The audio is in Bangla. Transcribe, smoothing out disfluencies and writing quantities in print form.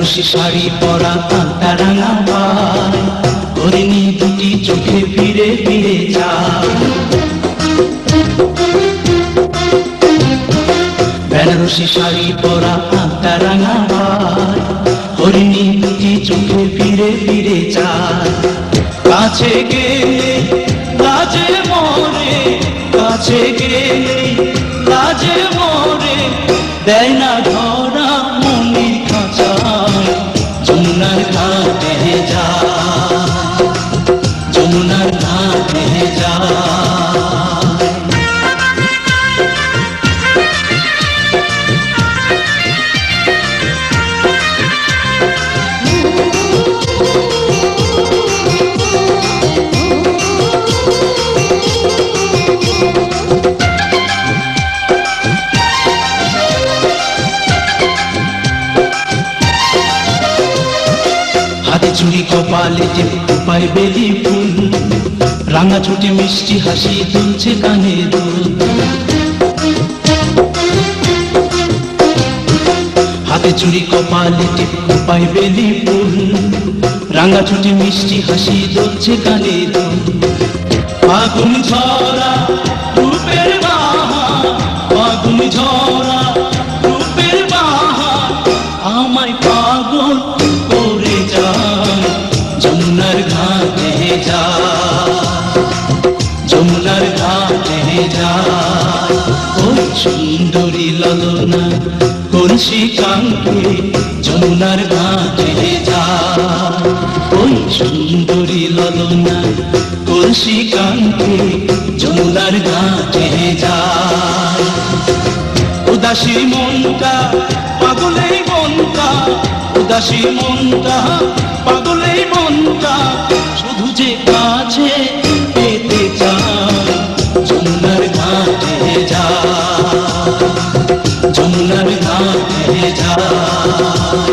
বেনারসি শাড়ি পরা আলতা রাঙা পায়, হরিণী দুটি চোখে ফিরে ফিরে যায়। বেনারসি শাড়ি পরা আলতা রাঙা পায়, হরিণী দুটি চোখে ফিরে ফিরে যায়। কাছে গেলে লাজে মরে, কাছে গেলে লাজে মরে, দেয় না ধরা মনির খাঁচায়। যমুনার ঘাটে যায়, যমুনার ঘাটে যায়। হাতে চুড়ি কপালে টিপায় বেলি ফুল, রাঙা ছুটি মিষ্টি হাসি তুলছে কানে দুল। হাতে চুড়ি কপালে টিপায় বেলি ফুল, রাঙা ছুটি মিষ্টি হাসি তুলছে কানে দুল। ফাগুন ঝরা রূপের বাহার, ফাগুন ঝরা রূপের বাহার, আমায় পাগল করে যায়। যমুনার ঘাটে যায়, যমুনার ঘাটে যায়। ওই সুন্দরী ললনা কলসি কাঙ্কে যমুনার ঘাটে যায়। ওই সুন্দরী ললনা কলসি কাঙ্কে যমুনার ঘাটে যায়। উদাসী মনটা পাগলেই মনটা, উদাসী মনটা পাগলেই মনটা, শুধু যে কাছে পেতে চায়। যমুনার ঘাটে যায়, যমুনার ঘাটে যায়।